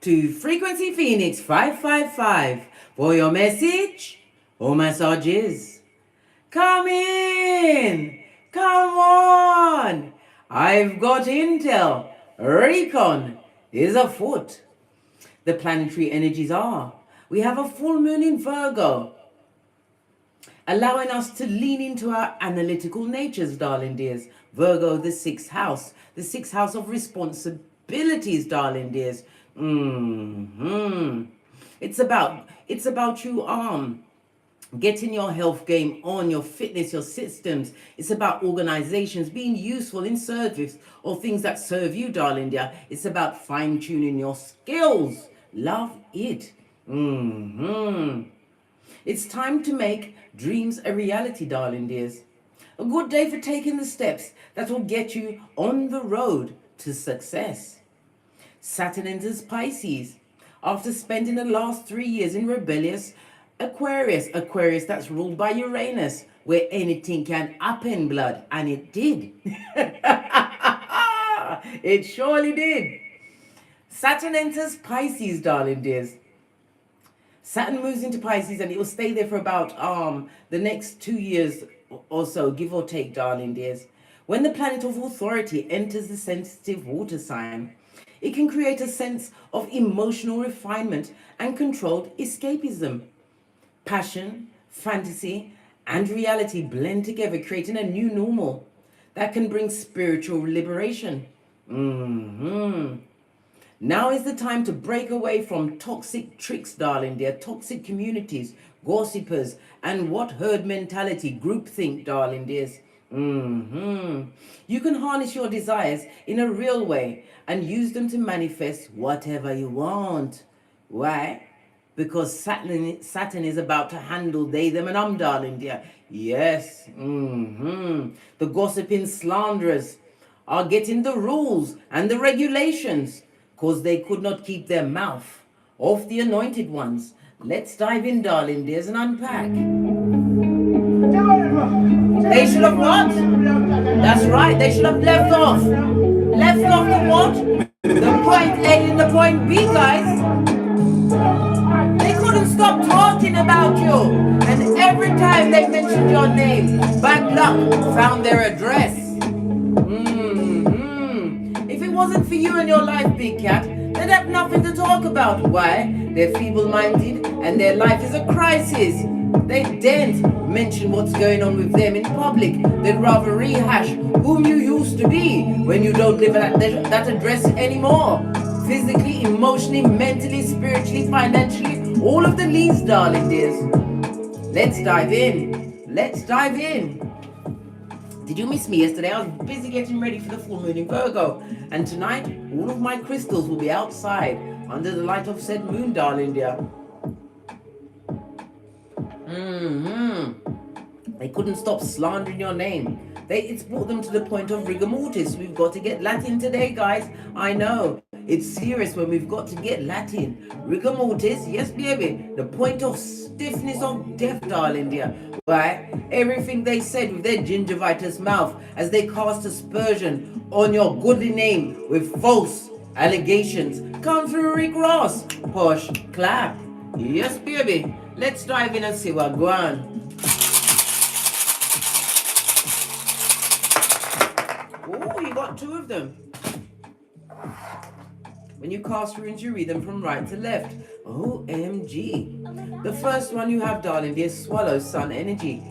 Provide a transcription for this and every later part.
to Frequency Phoenix 555 for your message or messages. Come in! Come on! I've got intel. Recon is afoot. The planetary energies are. We have a full moon in Virgo, allowing us to lean into our analytical natures, darling dears. Virgo, the sixth house of responsibilities, darling dears. It's about you getting your health game on, your fitness, your systems. It's about organizations being useful in service or things that serve you, darling dear. It's about fine-tuning your skills. Love it. It's time to make dreams a reality, darling dears. A good day for taking the steps that will get you on the road to success. Saturn enters Pisces after spending the last 3 years in rebellious Aquarius that's ruled by Uranus, where anything can happen, blood, and it did. It surely did. Saturn enters Pisces, darling dears. Saturn moves into Pisces and it will stay there for about the next 2 years or so, give or take, darling dears. When the planet of authority enters the sensitive water sign, it can create a sense of emotional refinement and controlled escapism. Passion, fantasy, and reality blend together, creating a new normal that can bring spiritual liberation. Now is the time to break away from toxic tricks, darling dear, toxic communities, gossipers, and what herd mentality, groupthink, darling dears. You can harness your desires in a real way and use them to manifest whatever you want. Why? Because Saturn is about to handle they, them, and darling dear. Yes. The gossiping slanderers are getting the rules and the regulations because they could not keep their mouth off the anointed ones. Let's dive in, darling dears, and unpack. They should have what? That's right, they should have left off. Left off the what? The point A and the point B, guys. They couldn't stop talking about you. And every time they mentioned your name, bad luck found their address. If it wasn't for you and your life, big cat, they'd have nothing to talk about. Why? They're feeble-minded and their life is a crisis. They daren't mention what's going on with them in public. They'd rather rehash whom you used to be when you don't live at that address anymore. Physically, emotionally, mentally, spiritually, financially, all of the leads, darling dears. Let's dive in. Let's dive in. Did you miss me yesterday? I was busy getting ready for the full moon in Virgo. And tonight, all of my crystals will be outside under the light of said moon, darling dear. They couldn't stop slandering your name. It's brought them to the point of rigor mortis. We've got to get Latin today, guys. I know. It's serious when we've got to get Latin. Rigor mortis, yes, baby. The point of stiffness of death, darling dear. Why? Everything they said with their gingivitis mouth as they cast aspersion on your goodly name with false allegations come through Rick Ross. Push, clap. Yes, baby. Let's dive in and see what goes on. Oh, you got two of them. When you cast runes, you read them from right to left. OMG. The first one you have, darling dear, Swallow Sun energy.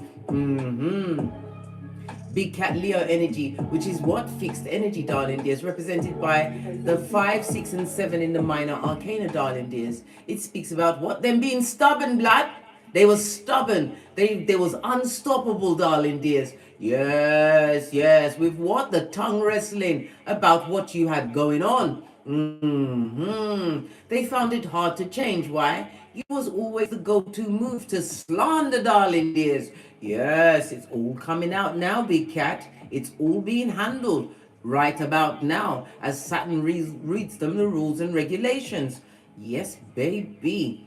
Big Cat Leo energy, which is what? Fixed energy, darling dears, represented by the 5, 6, and 7 in the minor arcana, darling dears. It speaks about what? Them being stubborn, blood. They were stubborn. They was unstoppable, darling dears. Yes, yes. With what? The tongue wrestling about what you had going on. They found it hard to change. Why? It was always the go-to move to slander, darling dears. Yes, it's all coming out now, big cat. It's all being handled right about now as Saturn reads them the rules and regulations. Yes, baby.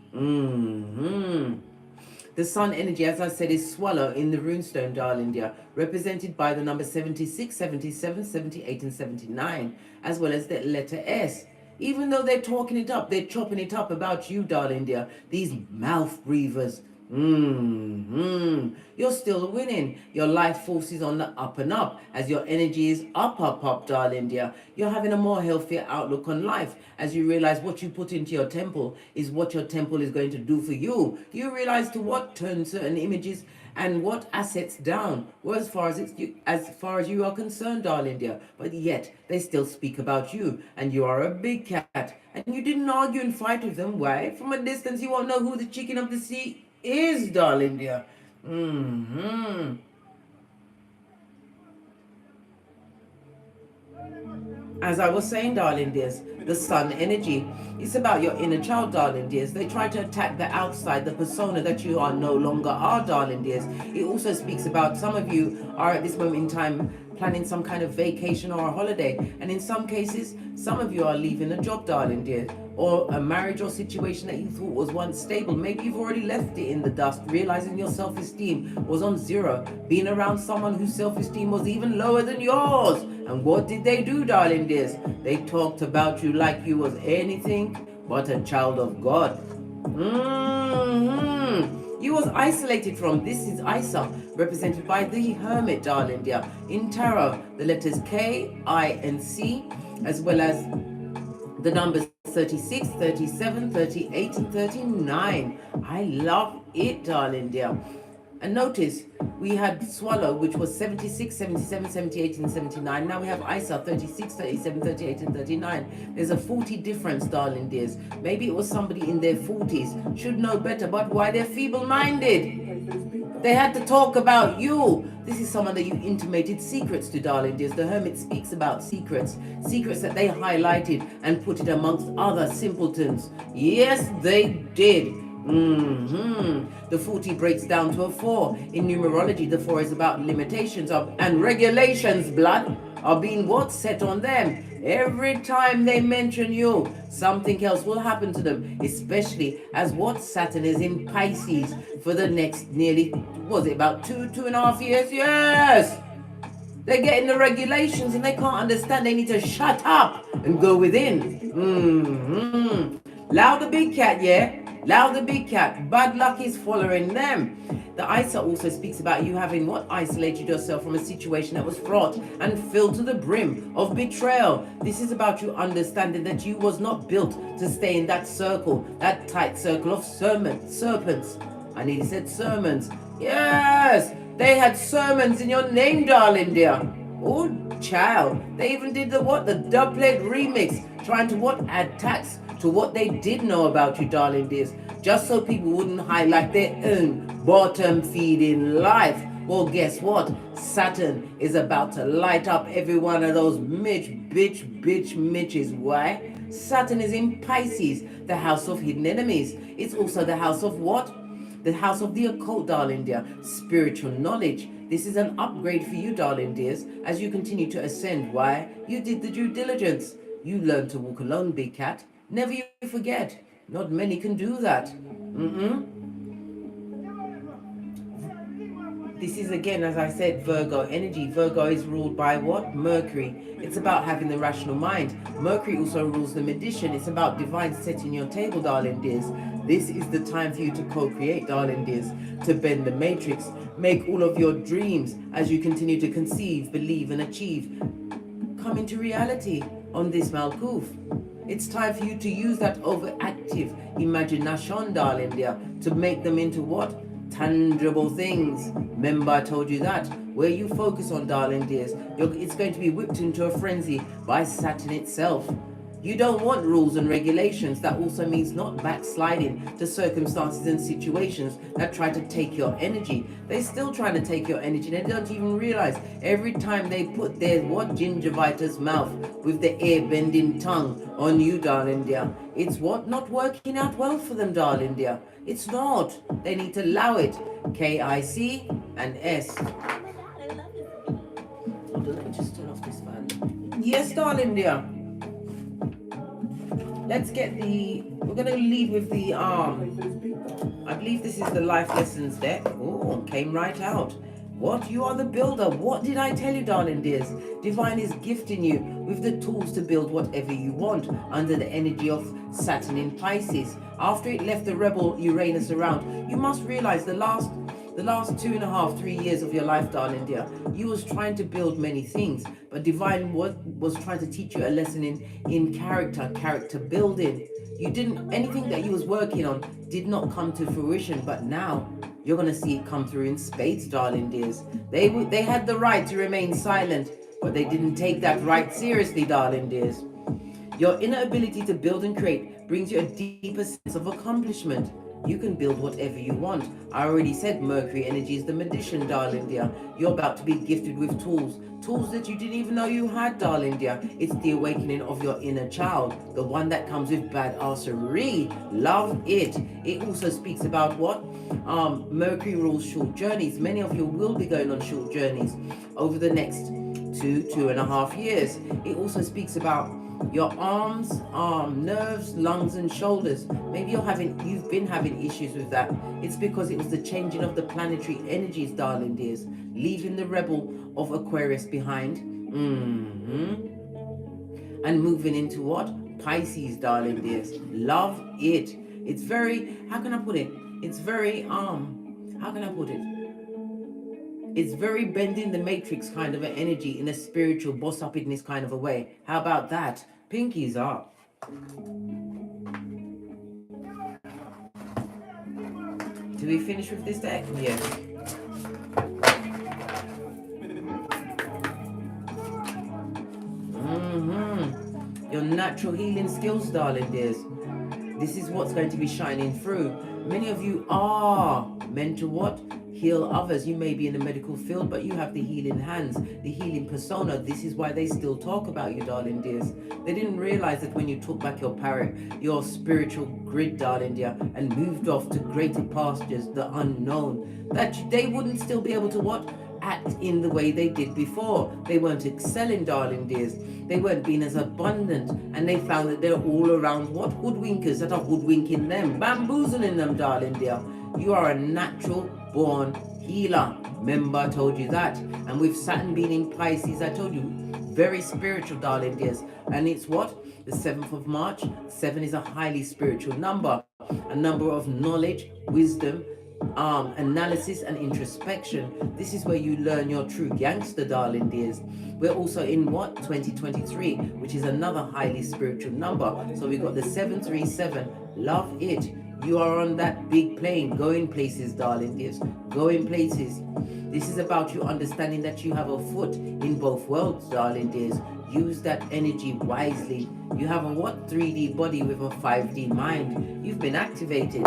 The sun energy, as I said, is swallow in the runestone, darling dear, represented by the number 76, 77, 78, and 79, as well as the letter S. Even though they're talking it up, they're chopping it up about you, darling dear. These mouth breathers. You're still winning. Your life force is on the up and up as your energy is up, darling dear. You're having a more healthier outlook on life as you realize what you put into your temple is what your temple is going to do for you. You realize to what turn certain images and what assets down, well, as far as you are concerned, darling dear. But yet they still speak about you, and you are a big cat, and you didn't argue and fight with them. Why? From a distance, you won't know who the chicken of the sea is, darling dear. As I was saying, darling dears, the sun energy, it's about your inner child, darling dears. They try to attack the outside, the persona that you are no longer are, darling dears. It also speaks about some of you are at this moment in time planning some kind of vacation or a holiday. And in some cases, some of you are leaving a job, darling dear, or a marriage or situation that you thought was once stable. Maybe you've already left it in the dust, realizing your self-esteem was on zero, being around someone whose self-esteem was even lower than yours. And what did they do, darling dears? They talked about you like you was anything but a child of God. You was isolated from. This is Isa, represented by the Hermit, darling dear. In tarot, the letters K, I, and C, as well as the numbers 36, 37, 38, and 39. I love it, darling dear. And notice, we had Swallow, which was 76, 77, 78, and 79. Now we have Isa, 36, 37, 38, and 39. There's a 40 difference, darling dears. Maybe it was somebody in their 40s. Should know better, but why they're feeble-minded? They had to talk about you. This is someone that you intimated secrets to, darling dears. The Hermit speaks about secrets. Secrets that they highlighted and put it amongst other simpletons. Yes, they did. The 40 breaks down to a 4. In numerology, the 4 is about limitations of and regulations, blood, are being what? Set on them. Every time they mention you, something else will happen to them, especially as what? Saturn is in Pisces for the next nearly, was it about 2.5 years? Yes! They're getting the regulations and they can't understand. They need to shut up and go within. Loud the big cat, yeah? Loud the big cat. Bad luck is following them. The Isa also speaks about you having what? Isolated yourself from a situation that was fraught and filled to the brim of betrayal. This is about you understanding that you was not built to stay in that circle, that tight circle of serpents. I nearly said sermons. Yes, they had sermons in your name, darling dear. Oh, child. They even did the what? The doublet remix, trying to what? Add tax to what they did know about you, darling dears, just so people wouldn't highlight their own bottom feeding life. Well, guess what? Saturn is about to light up every one of those bitches. Why? Saturn is in Pisces, the house of hidden enemies. It's also the house of what? The house of the occult, darling dear. Spiritual knowledge. This is an upgrade for you, darling dears, as you continue to ascend. Why? You did the due diligence. You learned to walk alone, big cat. Never you forget. Not many can do that. This is again, as I said, Virgo energy. Virgo is ruled by what? Mercury. It's about having the rational mind. Mercury also rules the magician. It's about divine setting your table, darling dears. This is the time for you to co-create, darling dears, to bend the matrix. Make all of your dreams as you continue to conceive, believe, and achieve come into reality on this Malkuth. It's time for you to use that overactive imagination, darling dear, to make them into what? Tangible things. Remember I told you that. Where you focus on, darling dears, it's going to be whipped into a frenzy by Saturn itself. You don't want rules and regulations. That also means not backsliding to circumstances and situations that try to take your energy. They're still trying to take your energy. They don't even realize every time they put their what? Gingivitis mouth with the air-bending tongue on you, darling dear. It's what? Not working out well for them, darling dear. It's not. They need to allow it. K-I-C and S. Hold on, let me just turn off this fan. Yes, darling dear. Let's get we're going to lead with the I believe this is the life lessons deck. Oh, came right out. What? You are the builder. What did I tell you, darling dears? Divine is gifting you with the tools to build whatever you want under the energy of Saturn in Pisces. After it left the rebel Uranus around, you must realize the last 2.5, 3 years of your life, darling dear, you was trying to build many things, but divine was trying to teach you a lesson in character building. You didn't, anything that you was working on did not come to fruition, but now you're going to see it come through in spades, darling dears. They had the right to remain silent, but they didn't take that right seriously, darling dears. Your inner ability to build and create brings you a deeper sense of accomplishment. You can build whatever you want. I already said Mercury energy is the magician, darling dear. You're about to be gifted with tools that you didn't even know you had, darling dear. It's the awakening of your inner child, the one that comes with badassery. Love it. It also speaks about what? Mercury rules short journeys. Many of you will be going on short journeys over the next 2.5 years. It also speaks about your arms, nerves, lungs and shoulders. Maybe you've been having issues with that. It's because it was the changing of the planetary energies, darling dears, leaving the rebel of Aquarius behind, and moving into what? Pisces, darling dears. Love it. It's very, how can I put it? It's very, how can I put it? It's very bending the matrix kind of an energy in a spiritual boss up in this kind of a way. How about that? Pinkies up. Do we finish with this deck? Yes. Your natural healing skills, darling dears. This is what's going to be shining through. Many of you are meant to what? Heal others. You may be in the medical field, but you have the healing hands, the healing persona. This is why they still talk about you, darling dears. They didn't realize that when you took back your parrot, your spiritual grid, darling dear, and moved off to greater pastures, the unknown, that they wouldn't still be able to what? Act in the way they did before. They weren't excelling, darling dears. They weren't being as abundant, and they found that they're all around what? Hoodwinkers that are hoodwinking them, bamboozling them, darling dear. You are a natural born healer. Remember, I told you that. And with Saturn being in Pisces, I told you, very spiritual, darling dears. And it's what? The 7th of March. 7 is a highly spiritual number. A number of knowledge, wisdom, analysis and introspection. This is where you learn your true gangster, darling dears. We're also in what? 2023, which is another highly spiritual number. So we've got the 737. Love it. You are on that big plane, going places, darling dears, going places. This is about you understanding that you have a foot in both worlds, darling dears. Use that energy wisely. You have a what? 3D body with a 5D mind. You've been activated.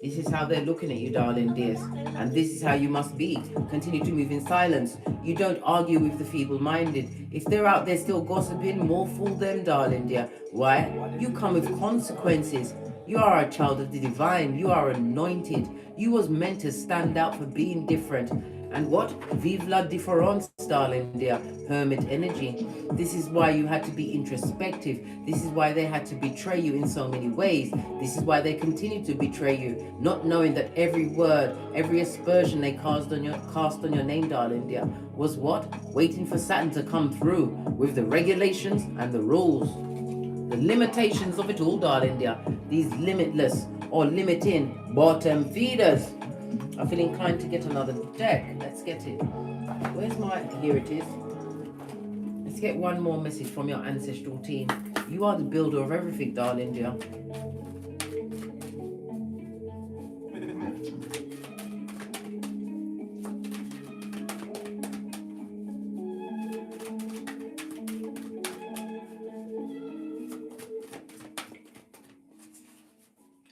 This is how they're looking at you, darling dears. And this is how you must be. Continue to move in silence. You don't argue with the feeble-minded. If they're out there still gossiping, more fool them, darling dear. Why? You come with consequences. You are a child of the divine. You are anointed. You was meant to stand out for being different. And what? Vive la différence, darling dear. Hermit energy. This is why you had to be introspective. This is why they had to betray you in so many ways. This is why they continue to betray you, not knowing that every word, every aspersion they cast on your name, darling dear, was what? Waiting for Saturn to come through with the regulations and the rules. The limitations of it all, darling dear. These limitless or limiting bottom feeders. I feel inclined to get another deck. Let's get it. Where's my... Here it is. Let's get one more message from your ancestral team. You are the builder of everything, darling dear.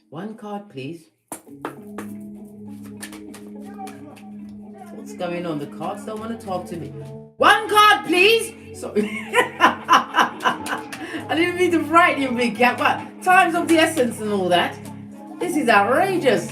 One card, please. What's going on? The cards don't want to talk to me. One card, please. Sorry. I didn't mean to frighten you, big cat, but times of the essence and all that. This is outrageous.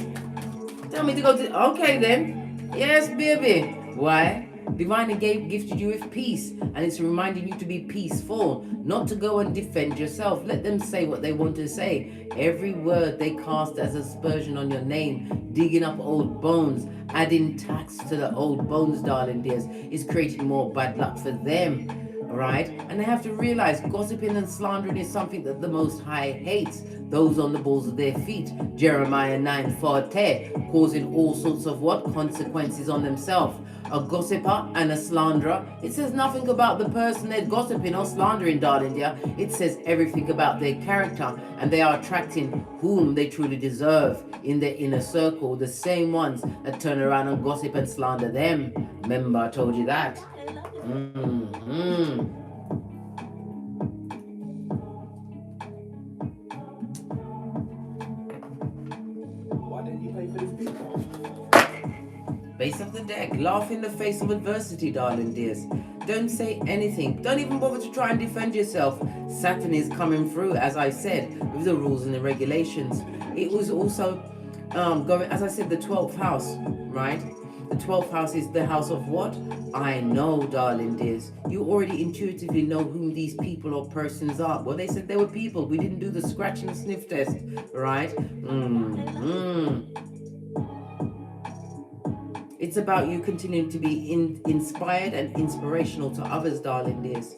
Tell me to go to... Okay, then. Yes, baby. Why? Divinely gifted you with peace, and it's reminding you to be peaceful, not to go and defend yourself. Let them say what they want to say. Every word they cast as aspersion on your name, digging up old bones, adding tax to the old bones, darling dears, is creating more bad luck for them. Right? And they have to realize gossiping and slandering is something that the Most High hates. Those on the balls of their feet. Jeremiah 9:40, causing all sorts of what? Consequences on themselves. A gossiper and a slanderer, it says nothing about the person they're gossiping or slandering, darling dear. It says everything about their character, and they are attracting whom they truly deserve in their inner circle, the same ones that turn around and gossip and slander them. Remember, I told you that. Why didn't you pay for this beat? Base of the deck, laugh in the face of adversity, darling dears. Don't say anything. Don't even bother to try and defend yourself. Saturn is coming through, as I said, with the rules and the regulations. It was also going, as I said, the 12th house, right? The 12th house is the house of what? I know, darling dears. You already intuitively know whom these people or persons are. Well, they said they were people. We didn't do the scratch and sniff test, right? It's about you continuing to be inspired and inspirational to others, darling dears.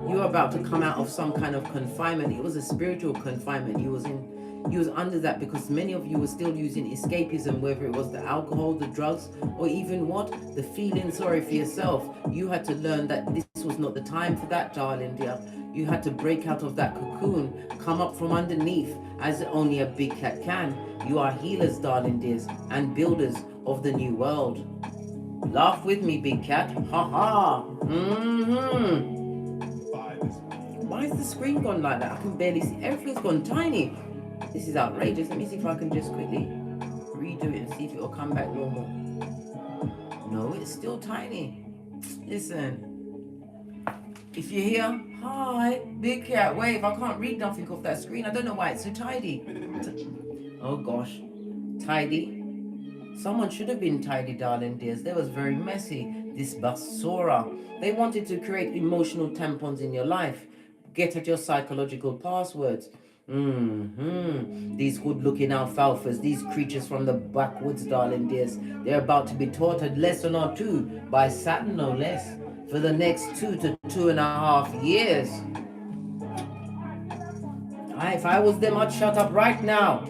You're about to come out of some kind of confinement. It was a spiritual confinement you was in. You was under that because many of you were still using escapism, whether it was the alcohol, the drugs, or even what? The feeling sorry for yourself. You had to learn that this was not the time for that, darling dear. You had to break out of that cocoon, come up from underneath, as only a big cat can. You are healers, darling dears, and builders of the new world. Laugh with me, big cat. Ha ha. Why is the screen gone like that? I can barely see. Everything's gone tiny. This is outrageous. Let me see if I can just quickly redo it and see if it will come back normal. No, it's still tiny. Listen. If you're here, hi, big cat, wave. I can't read nothing off that screen. I don't know why it's so tidy. Oh gosh. Tidy. Someone should have been tidy, darling dears. They was very messy. This basura. They wanted to create emotional tampons in your life. Get at your psychological passwords. These good-looking alfalfas, these creatures from the backwoods, darling dears, they're about to be taught a lesson or two by Saturn, no less, for the next 2 to 2.5 years. If I was them, I'd shut up right now.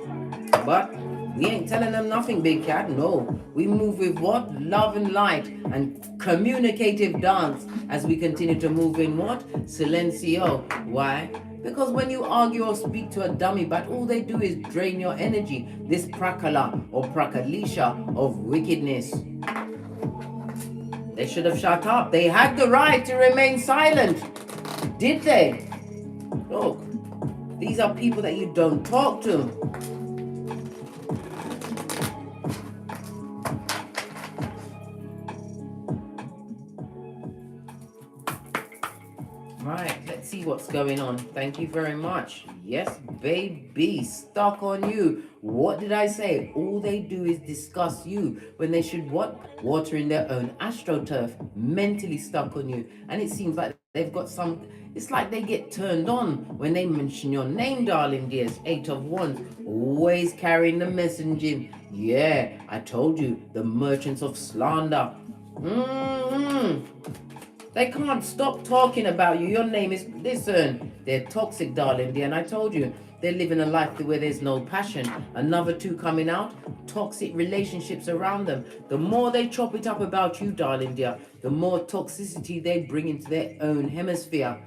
But we ain't telling them nothing, big cat. No, we move with what? Love and light and communicative dance as we continue to move in what? Silencio. Why? Because when you argue or speak to a dummy bat, all they do is drain your energy. This prakala or prakalisha of wickedness. They should have shut up. They had the right to remain silent. Did they? Look, these are people that you don't talk to. Right, let's see what's going on. Thank you very much. Yes, baby, stuck on you. What did I say? All they do is discuss you when they should what? Water in their own astroturf. Mentally stuck on you. And it seems like they've got some, it's like they get turned on when they mention your name, darling dears. 8 of Wands, always carrying the messaging. Yeah, I told you, the merchants of slander. They can't stop talking about you. Your name is, listen, they're toxic, darling dear. And I told you, they're living a life where there's no passion. Another 2 coming out, toxic relationships around them. The more they chop it up about you, darling dear, the more toxicity they bring into their own hemisphere.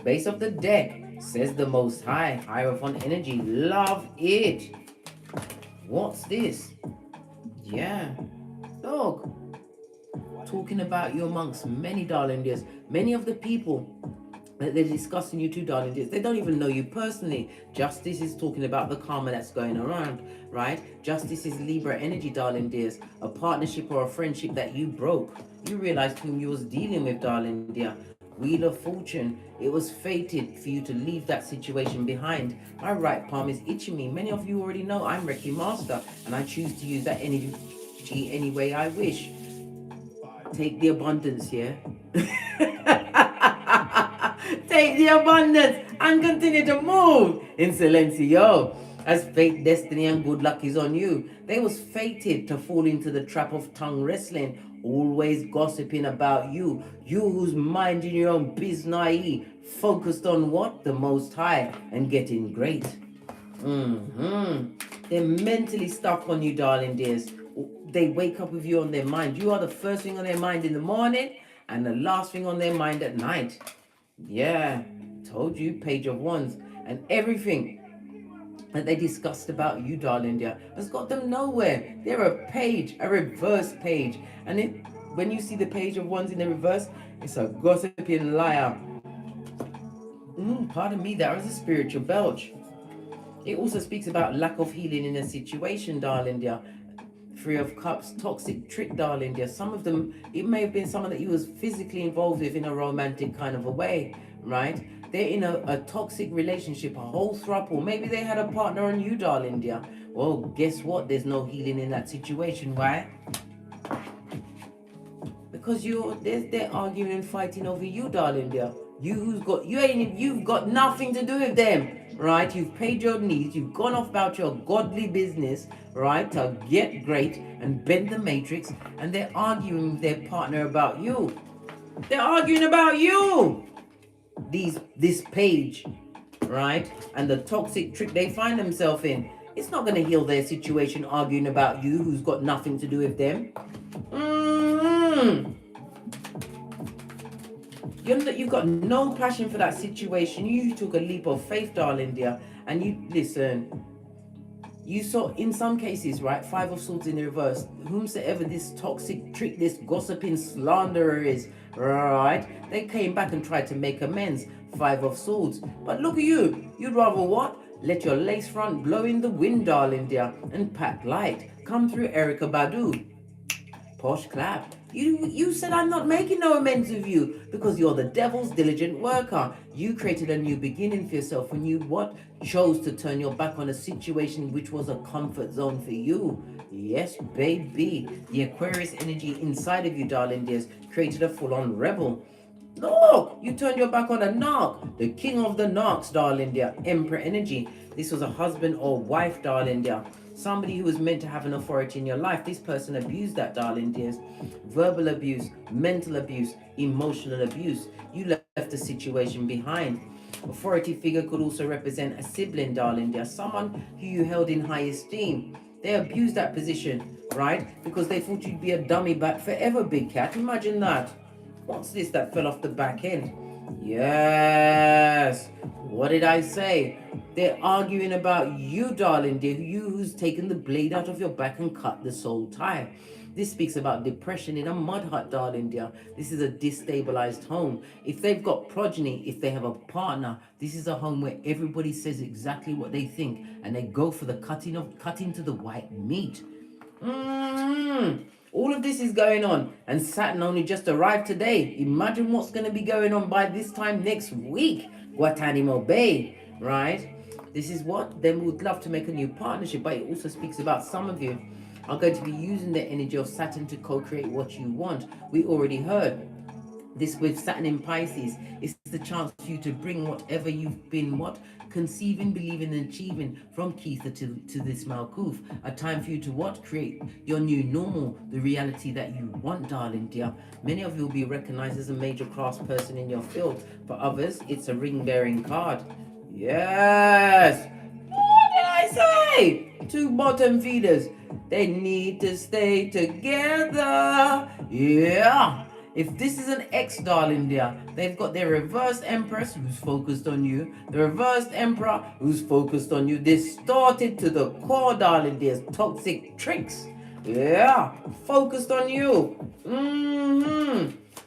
Base of the deck, says the Most High, Hierophant energy. Love it. What's this? Yeah. Look. Talking about you amongst many, darling dears. Many of the people that they're discussing you too, darling dears, they don't even know you personally. Justice is talking about the karma that's going around, right? Justice is Libra energy, darling dears. A partnership or a friendship that you broke. You realized whom you was dealing with, darling dear. Wheel of Fortune. It was fated for you to leave that situation behind. My right palm is itching me. Many of you already know I'm Reiki Master, and I choose to use that energy any way I wish. take the abundance, yeah? Take the abundance and continue to move in Silencio. As fate, destiny, and good luck is on you. They was fated to fall into the trap of tongue wrestling, always gossiping about you. You who's minding your own business, focused on what? The Most High and getting great. They're mentally stuck on you, darling dears. They wake up with you on their mind. You are the first thing on their mind in the morning and the last thing on their mind at night. Yeah, told you, Page of Wands. And everything that they discussed about you, darling dear, has got them nowhere. They're a page, a reverse page. And when you see the Page of Wands in the reverse, it's a gossiping liar. Pardon me, that was a spiritual belch. It also speaks about lack of healing in a situation, darling dear. Three of Cups, toxic trick, darling dear. Some of them, it may have been someone that you was physically involved with in a romantic kind of a way, right? They're in a toxic relationship, a whole throuple. Maybe they had a partner on you, darling dear. Well, guess what? There's no healing in that situation. Why? Because they're arguing and fighting over you, darling dear. You've got nothing to do with them, right? You've paid your needs, you've gone off about your godly business, right, to get great and bend the matrix, and they're arguing with their partner about you. They're arguing about you. This page, right, and the toxic trick they find themselves in, it's not going to heal their situation arguing about you who's got nothing to do with them. You've got no passion for that situation. You took a leap of faith, darling dear, and you listen. You saw in some cases, right, Five of Swords in the reverse. Whomsoever this toxic trick, this gossiping slanderer is, right? They came back and tried to make amends. Five of Swords. But look at you. You'd rather what? Let your lace front blow in the wind, darling dear, and pack light. Come through Erica Badu. Posh clap. You said I'm not making no amends with you because you're the devil's diligent worker. You created a new beginning for yourself when you what? Chose to turn your back on a situation which was a comfort zone for you. Yes, baby. The Aquarius energy inside of you, darling dears, created a full-on rebel. Look, you turned your back on a narc, the king of the narcs, darling dear, Emperor energy. This was a husband or wife, darling dear. Somebody who was meant to have an authority in your life. This person abused that, darling dears. Verbal abuse, mental abuse, emotional abuse. You left the situation behind. Authority figure could also represent a sibling, darling dear. Someone who you held in high esteem. They abused that position, right? Because they thought you'd be a dummy back forever, big cat. Imagine that. What's this that fell off the back end? Yes. What did I say? They're arguing about you, darling dear. You who's taken the blade out of your back and cut the soul tie. This speaks about depression in a mud hut, darling dear. This is a destabilized home. If they've got progeny, if they have a partner, this is a home where everybody says exactly what they think and they go for the cutting to the white meat. All of this is going on, and Saturn only just arrived today. Imagine what's going to be going on by this time next week. Guantanamo Bay, right? This is what them would love to make a new partnership, but it also speaks about some of you are going to be using the energy of Saturn to co-create what you want. We already heard this with Saturn in Pisces. It's the chance for you to bring whatever you've been conceiving, believing, and achieving from Keitha to this Malkuth. A time for you to create your new normal, the reality that you want, darling dear. Many of you will be recognized as a major class person in your field. For others, it's a ring-bearing card. Yes! What did I say? Two bottom feeders. They need to stay together. Yeah! If this is an ex, darling dear, they've got their reversed empress who's focused on you, the reversed emperor who's focused on you, distorted to the core, darling dear's toxic tricks. Yeah, focused on you.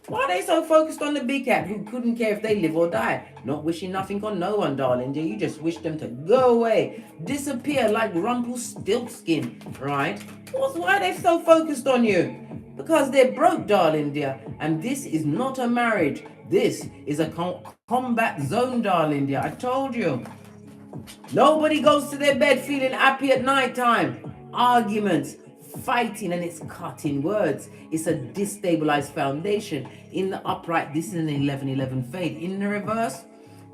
Why are they so focused on the big cat who couldn't care if they live or die? Not wishing nothing on no one, darling dear. You just wish them to go away, disappear like Rumpelstiltskin, right? Why are they so focused on you? Because they're broke, darling dear. And this is not a marriage. This is a combat zone, darling dear. I told you. Nobody goes to their bed feeling happy at night time. Arguments, fighting and it's cutting words. It's a destabilized foundation. In the upright, this is an 1111 fade. In the reverse,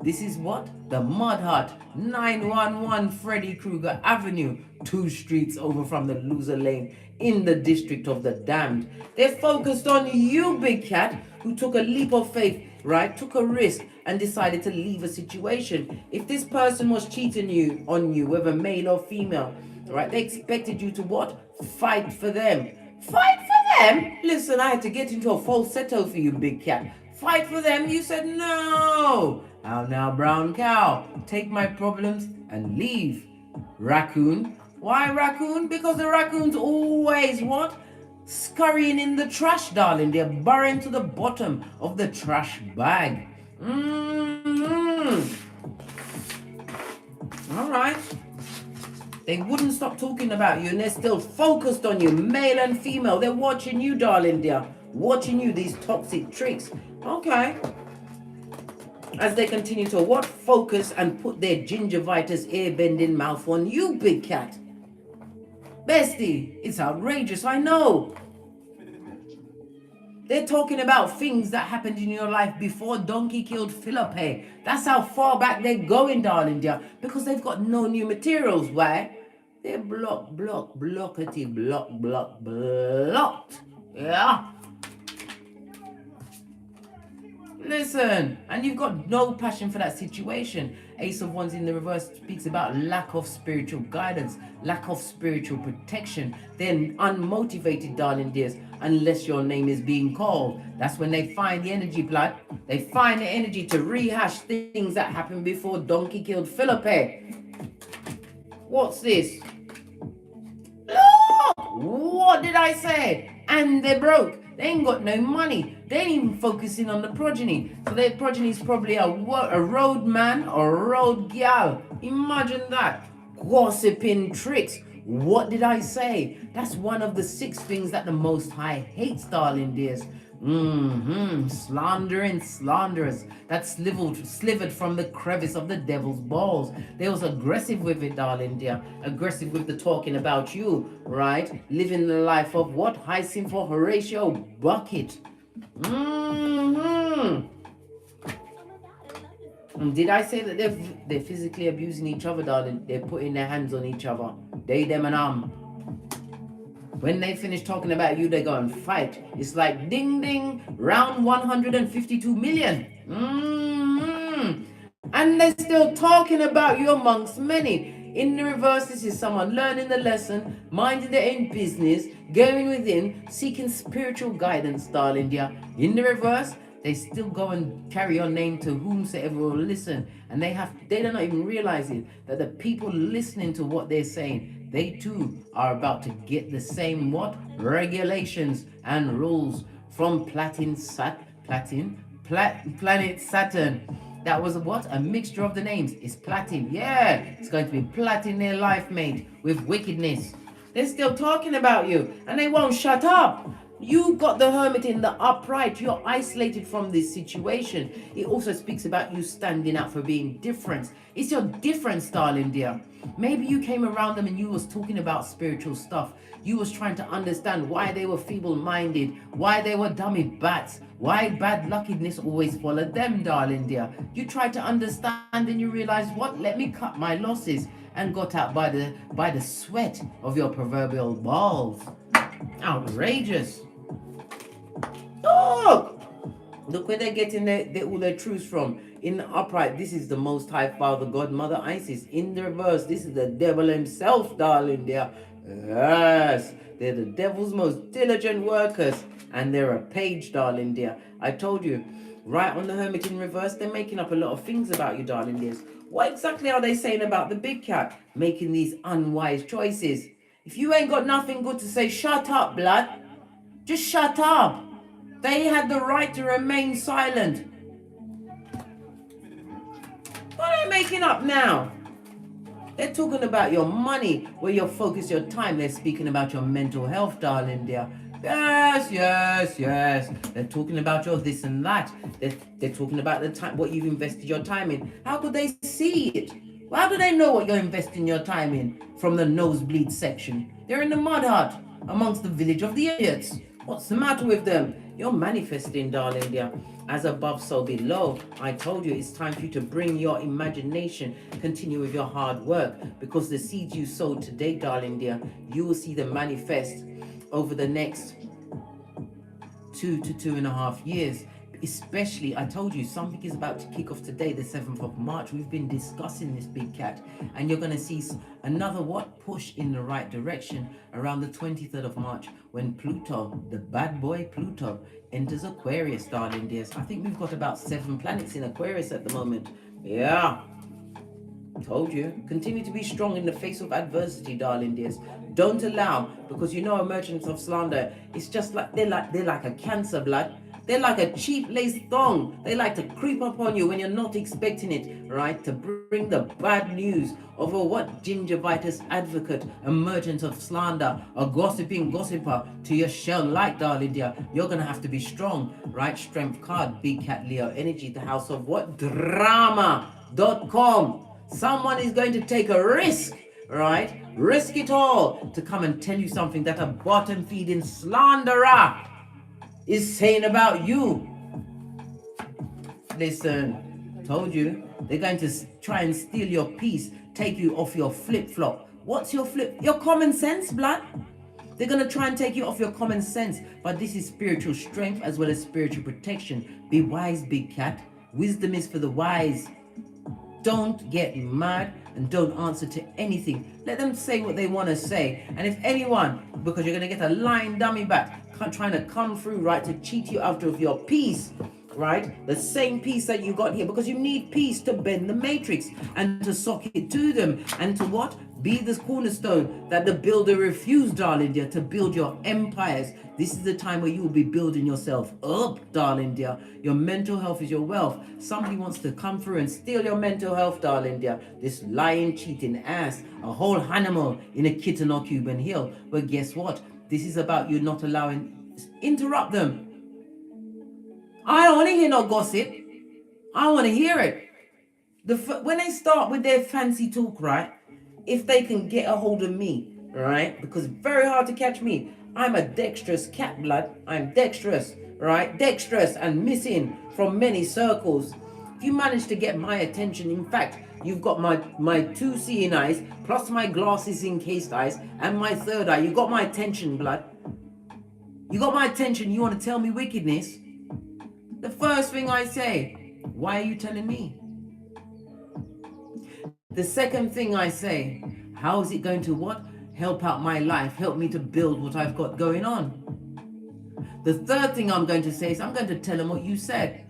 this is what? The Mud Hut, 911 Freddy Krueger Avenue, 2 streets over from the loser lane in the district of the damned. They're focused on you, big cat, who took a leap of faith, right? Took a risk and decided to leave a situation. If this person was cheating on you, whether male or female, right? They expected you to what? Fight for them. Fight for them? Listen, I had to get into a falsetto for you, big cat. Fight for them? You said no. How now, brown cow? Take my problems and leave. Raccoon. Why raccoon? Because the raccoon's always what? Scurrying in the trash, darling. They're burrowing to the bottom of the trash bag. All right. They wouldn't stop talking about you and they're still focused on you, male and female. They're watching you, darling. They're watching you, these toxic tricks. Okay. As they continue to what? Focus and put their gingivitis ear-bending mouth on you, big cat. Bestie, it's outrageous, I know. They're talking about things that happened in your life before Donkey killed Philippe. That's how far back they're going, darling dear. Because they've got no new materials. Why? They're blocked. Yeah. Listen, and you've got no passion for that situation. Ace of Wands in the reverse speaks about lack of spiritual guidance, lack of spiritual protection. They're unmotivated, darling dears, unless your name is being called. That's when they find the energy, blood. They find the energy to rehash things that happened before Donkey killed Philippe. What's this? Look! What did I say? And they're broke. They ain't got no money. They ain't even focusing on the progeny. So their progeny is probably a road man or a road gal. Imagine that. Gossiping tricks. What did I say? That's one of the 6 things that the Most High hates, darling dears. Slandering slanderers that slivered from the crevice of the devil's balls. They was aggressive with it, darling dear. Aggressive with the talking about you, right? Living the life of what? Hyacinth for Horatio Bucket. And did I say that they're physically abusing each other, darling? They're putting their hands on each other. They, them, and When they finish talking about you, they go and fight. It's like ding ding, round 152 million. And they're still talking about you amongst many. In the reverse, this is someone learning the lesson, minding their own business, going within, seeking spiritual guidance, darling dear. In the reverse, they still go and carry your name to whomsoever will listen. And they're not even realizing that the people listening to what they're saying, they too are about to get the same what? Regulations and rules from planet Saturn. That was what? A mixture of the names. It's Platin. Yeah, it's going to be Platin their life, mate, with wickedness. They're still talking about you and they won't shut up. You got the Hermit in the upright. You're isolated from this situation. It also speaks about you standing out for being different. It's your difference, darling dear. Maybe you came around them and you was talking about spiritual stuff. You was trying to understand why they were feeble-minded, why they were dummy bats, why bad luckiness always followed them, darling dear. You tried to understand and you realized, what? Let me cut my losses, and got out by the sweat of your proverbial balls. Outrageous. Look where they're getting all their truths from. In the upright, this is the Most High Father, God, Mother Isis. In the reverse, this is the devil himself, darling dear. Yes, they're the devil's most diligent workers. And they're a page, darling dear. I told you, right on the Hermit in reverse, they're making up a lot of things about you, darling dears. What exactly are they saying about the big cat? Making these unwise choices. If you ain't got nothing good to say, shut up, blood. Just shut up. They had the right to remain silent. What are they making up now? They're talking about your money, where you focus your time. They're speaking about your mental health, darling dear. Yes. They're talking about your this and that. They're talking about the time, what you've invested your time in. How could they see it? How do they know what you're investing your time in from the nosebleed section? They're in the mud hut. amongst the village of the idiots. What's the matter with them? You're manifesting, darling dear. As above, so below. I told you it's time for you to bring your imagination, continue with your hard work, because the seeds you sowed today, darling dear, you will see them manifest over the next 2 to 2.5 years. Especially, I told you, something is about to kick off today, the 7th of March. We've been discussing this, big cat, and you're going to see another push in the right direction around the 23rd of March, when Pluto, the bad boy Pluto, enters Aquarius, darling dears. I think we've got about 7 planets in Aquarius at the moment. Yeah, told you. Continue to be strong in the face of adversity, darling dears. Don't allow, because you know emergence of slander, it's just like they're like a cancer, blood. They're like a cheap lace thong. They like to creep up on you when you're not expecting it, right? To bring the bad news of what gingivitis advocate, emergence of slander, a gossiping gossiper to your shell light, darling dear. You're going to have to be strong, right? Strength card, big cat Leo energy, the house of what? Drama.com. Someone is going to take a risk, right? Risk it all to come and tell you something that a bottom feeding slanderer is saying about you. Listen, told you, they're going to try and steal your peace, take you off your flip-flop. What's your your common sense, blood? They're going to try and take you off your common sense, but this is spiritual strength as well as spiritual protection. Be wise, big cat. Wisdom is for the wise. Don't get mad and don't answer to anything. Let them say what they want to say. And if anyone, because you're going to get a lying dummy back, trying to come through, right, to cheat you out of your peace, right, the same peace that you got here, because you need peace to bend the matrix and to sock it to them and to what? Be this cornerstone that the builder refused, darling dear, to build your empires. This is the time where you will be building yourself up, darling dear. Your mental health is your wealth. Somebody wants to come through and steal your mental health, darling dear. This lying, cheating ass, a whole animal in a kitten or Cuban hill. But guess what? This is about you not allowing, interrupt them. I don't want to hear no gossip. I want to hear it. When they start with their fancy talk, right? If they can get a hold of me, right? Because it's very hard to catch me. I'm a dexterous cat, blood. I'm dexterous, right? Dexterous and missing from many circles. If you manage to get my attention, in fact, you've got my 2 seeing eyes, plus my glasses encased eyes, and my 3rd eye. You got my attention, blood. You got my attention. You want to tell me wickedness? The first thing I say, why are you telling me? The second thing I say, how is it going to what? Help out my life, help me to build what I've got going on. The third thing I'm going to say is I'm going to tell them what you said.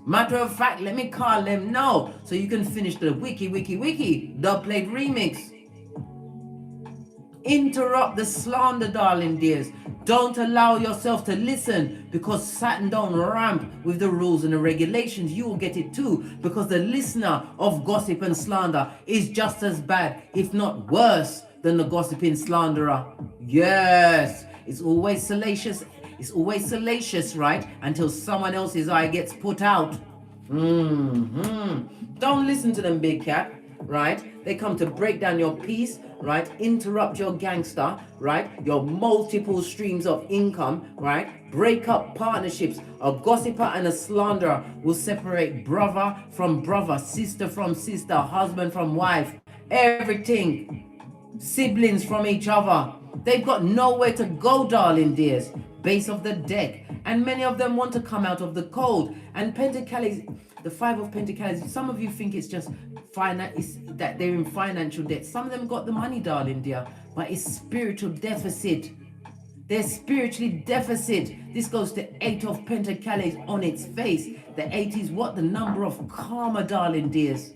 Matter of fact, let me call them now so you can finish the wiki, dub played remix. Interrupt the slander, darling dears. Don't allow yourself to listen, because Saturn don't ramp with the rules and the regulations. You will get it too, because the listener of gossip and slander is just as bad, if not worse, than the gossiping slanderer. Yes, it's always salacious. It's always salacious, right? Until someone else's eye gets put out. Don't listen to them, big cat, right? They come to break down your peace, right? Interrupt your gangster, right? Your multiple streams of income, right? Break up partnerships. A gossiper and a slanderer will separate brother from brother, sister from sister, husband from wife, everything. Siblings from each other. They've got nowhere to go, darling dears. Base of the deck. And many of them want to come out of the cold. And Pentacles, the 5 of Pentacles, some of you think it's just that they're in financial debt. Some of them got the money, darling dear, but it's spiritual deficit. They're spiritually deficit. This goes to 8 of Pentacles on its face. The 8 is what? The number of karma, darling dears.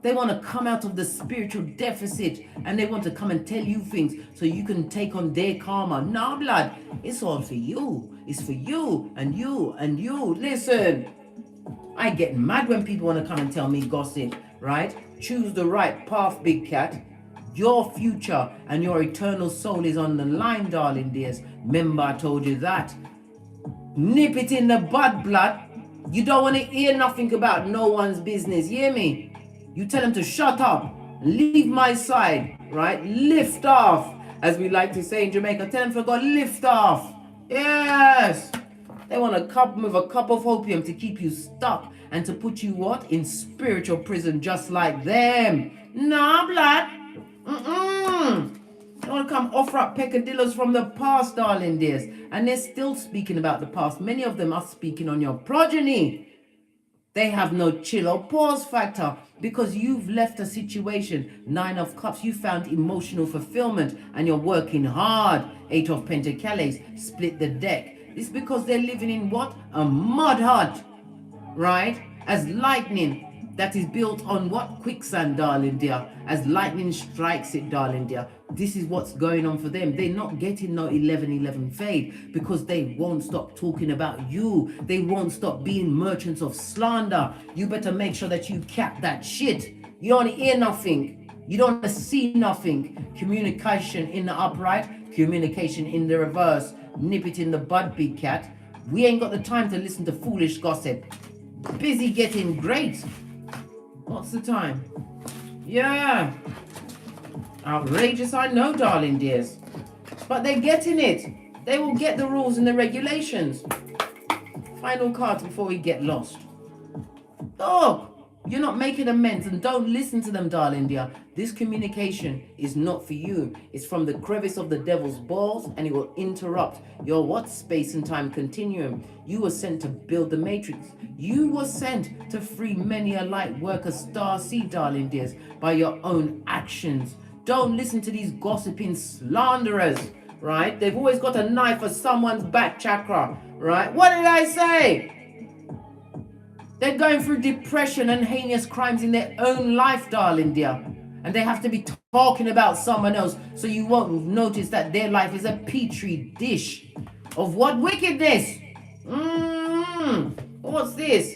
They want to come out of the spiritual deficit and they want to come and tell you things so you can take on their karma. Nah, blood, it's all for you. It's for you and you and you. Listen, I get mad when people want to come and tell me gossip, right? Choose the right path, big cat. Your future and your eternal soul is on the line, darling dears. Remember, I told you that. Nip it in the bud, blood. You don't want to hear nothing about no one's business, hear me? You tell them to shut up, leave my side, right? Lift off as we like to say in Jamaica. Tell them for God, lift off. Yes. They want to come with a cup of opium to keep you stuck and to put you what? In spiritual prison just like them. Nah, blood. They want to come offer up peccadillos from the past, darling dears. And they're still speaking about the past. Many of them are speaking on your progeny. They have no chill or pause factor because you've left a situation. 9 of Cups, you found emotional fulfillment and you're working hard. 8 of Pentacles, split the deck. It's because they're living in what? A mud hut, right? As lightning that is built on what? Quicksand, darling dear. As lightning strikes it, darling dear. This is what's going on for them. They're not getting no 11-11 fade because they won't stop talking about you. They won't stop being merchants of slander. You better make sure that you cap that shit. You don't hear nothing. You don't see nothing. Communication in the upright, communication in the reverse. Nip it in the bud, big cat. We ain't got the time to listen to foolish gossip. Busy getting great. What's the time? Yeah. Outrageous, I know, darling dears. But they're getting it. They will get the rules and the regulations. Final cards before we get lost. Dog, you're not making amends and don't listen to them, darling dear. This communication is not for you. It's from the crevice of the devil's balls and it will interrupt your what? Space and time continuum. You were sent to build the matrix. You were sent to free many a light worker star seed, darling dears, by your own actions. Don't listen to these gossiping slanderers, right? They've always got a knife for someone's back chakra, right? What did I say? They're going through depression and heinous crimes in their own life, darling dear. And they have to be talking about someone else so you won't notice that their life is a petri dish of what? Wickedness. What's this?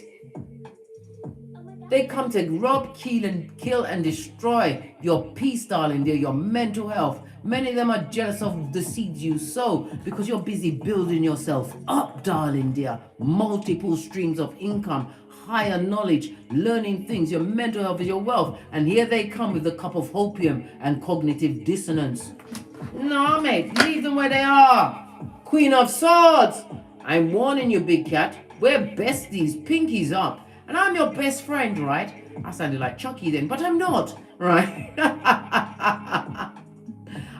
They come to rob, kill and destroy your peace, darling dear, your mental health. Many of them are jealous of the seeds you sow because you're busy building yourself up, darling dear. Multiple streams of income, higher knowledge, learning things, your mental health is your wealth. And here they come with a cup of opium and cognitive dissonance. No, mate, leave them where they are. Queen of Swords. I'm warning you, big cat. We're besties, pinkies up. And I'm your best friend, right? I sounded like Chucky then, but I'm not, right?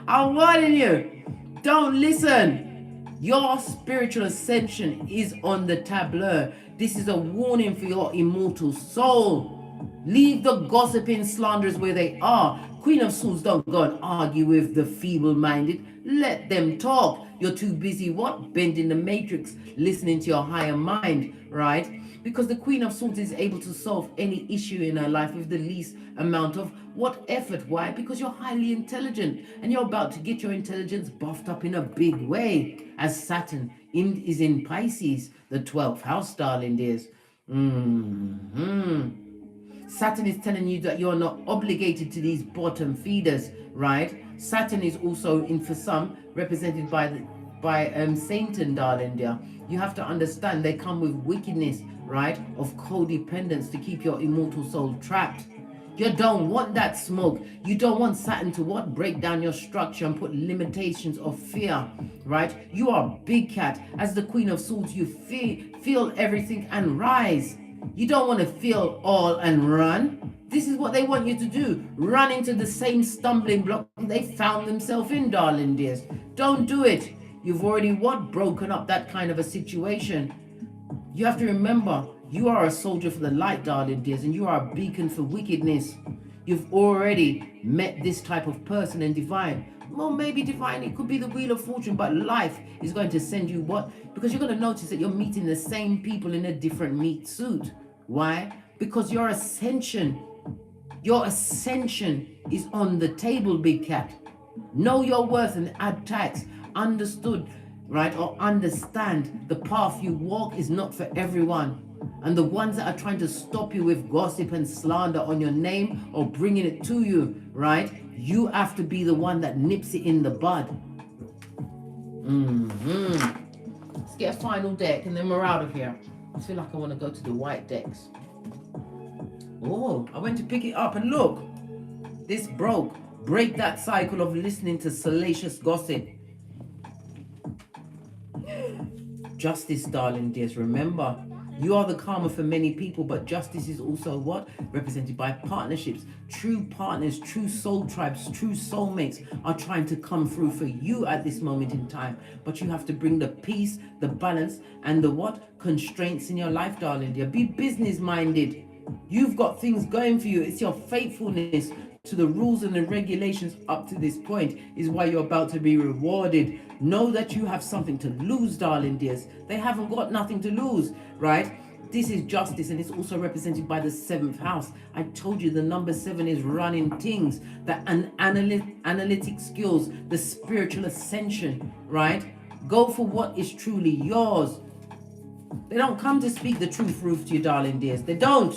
I'm warning you. Don't listen. Your spiritual ascension is on the tableau. This is a warning for your immortal soul. Leave the gossiping slanderers where they are. Queen of Swords, don't go and argue with the feeble-minded. Let them talk. You're too busy, what? Bending the matrix, listening to your higher mind, right? Because the Queen of Swords is able to solve any issue in her life with the least amount of what effort. Why? Because you're highly intelligent and you're about to get your intelligence buffed up in a big way as Saturn is in Pisces, the 12th house, darling dears. Saturn is telling you that you're not obligated to these bottom feeders, right? Saturn is also, in for some, represented by Satan, darling dear. You have to understand they come with wickedness, right? Of codependence to keep your immortal soul trapped. You don't want that smoke. You don't want Saturn to what? Break down your structure and put limitations of fear, right? You are a big cat. As the Queen of Swords, you feel everything and rise. You don't want to feel all and run. This is what they want you to do. Run into the same stumbling block they found themselves in, darling dears. Don't do it. You've already what? Broken up that kind of a situation. You have to remember, you are a soldier for the light, darling dears, and you are a beacon for wickedness. You've already met this type of person and divine. Well, maybe divine, it could be the Wheel of Fortune, but life is going to send you what? Because you're going to notice that you're meeting the same people in a different meat suit. Why? Because your ascension is on the table, big cat. Know your worth and add tax. Understood, right? Or understand the path you walk is not for everyone. And the ones that are trying to stop you with gossip and slander on your name or bringing it to you, right? You have to be the one that nips it in the bud. Let's get a final deck and then we're out of here. I feel like I want to go to the white decks. Oh, I went to pick it up and look. This broke. Break that cycle of listening to salacious gossip. Justice, darling dears. Remember, you are the karma for many people, but justice is also what? Represented by partnerships. True partners, true soul tribes, true soulmates are trying to come through for you at this moment in time. But you have to bring the peace, the balance, and the what? Constraints in your life, darling dear. Be business minded. You've got things going for you. It's your faithfulness to the rules and the regulations up to this point is why you're about to be rewarded. Know that you have something to lose, darling dears. They haven't got nothing to lose, right? This is justice, and it's also represented by the 7th house. I told you the number 7 is running things, the analytic skills, the spiritual ascension, right? Go for what is truly yours. They don't come to speak the truth, Ruth, to you, darling dears. They don't.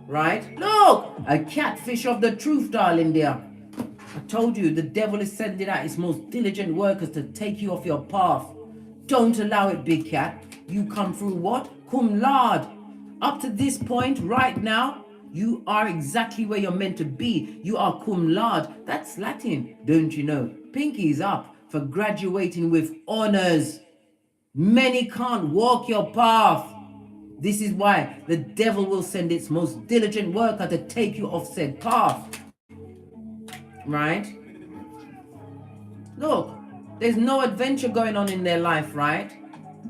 Right? Look, a catfish of the truth, darling dear. I told you, the devil is sending out its most diligent workers to take you off your path. Don't allow it, big cat. You come through what? Cum laude. Up to this point, right now, you are exactly where you're meant to be. You are cum laude. That's Latin, don't you know? Pinky's up for graduating with honors. Many can't walk your path. This is why the devil will send its most diligent worker to take you off said path. Right? Look, there's no adventure going on in their life, right?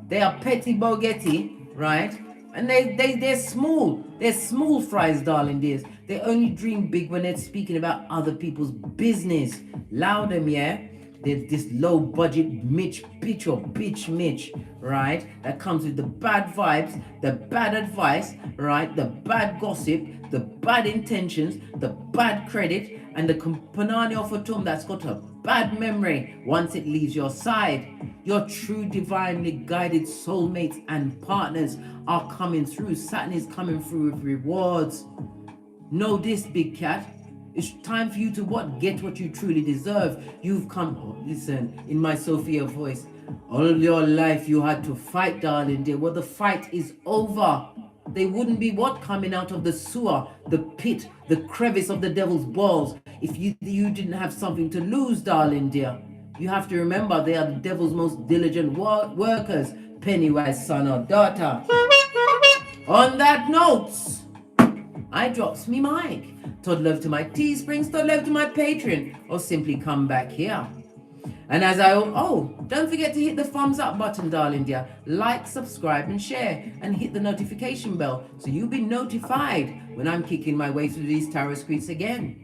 They are petty bogetti, right? And they're small. They're small fries, darling dears. They only dream big when they're speaking about other people's business. Allow them, yeah? There's this low budget Mitch bitch or bitch Mitch, right? That comes with the bad vibes, the bad advice, right? The bad gossip, the bad intentions, the bad credit, and the Kumpanani of a tomb that's got a bad memory once it leaves your side. Your true divinely guided soulmates and partners are coming through. Saturn is coming through with rewards. Know this, big cat. It's time for you to what? Get what you truly deserve. You've come, oh, listen, in my Sophia voice. All your life you had to fight, darling dear. Well, the fight is over. They wouldn't be what? Coming out of the sewer, the pit, the crevice of the devil's balls if you didn't have something to lose, darling dear. You have to remember they are the devil's most diligent workers, Pennywise son or daughter. On that note, I drops me mic. Todd love to my Teesprings, Todd love to my Patreon, or simply come back here. And as don't forget to hit the thumbs up button, darling dear. Like, subscribe, and share, and hit the notification bell so you'll be notified when I'm kicking my way through these tarot streets again.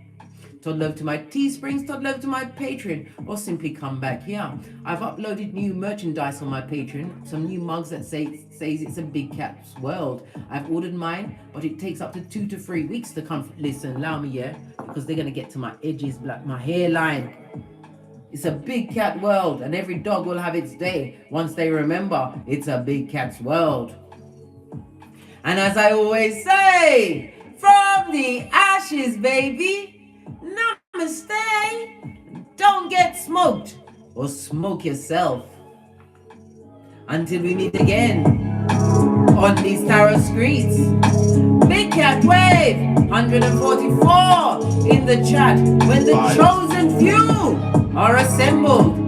Todd love to my Teesprings, Todd love to my Patreon, or simply come back here. I've uploaded new merchandise on my Patreon, some new mugs that says it's a big cat's world. I've ordered mine, but it takes up to 2 to 3 weeks to come. Listen, allow me, yeah, because they're gonna get to my edges, like my hairline. It's a big cat world, and every dog will have its day once they remember it's a big cat's world. And as I always say, from the ashes, baby. Namaste. Don't get smoked or smoke yourself. Until we meet again on these tarot streets. Big Cat Wave 144 in the chat when the chosen few are assembled.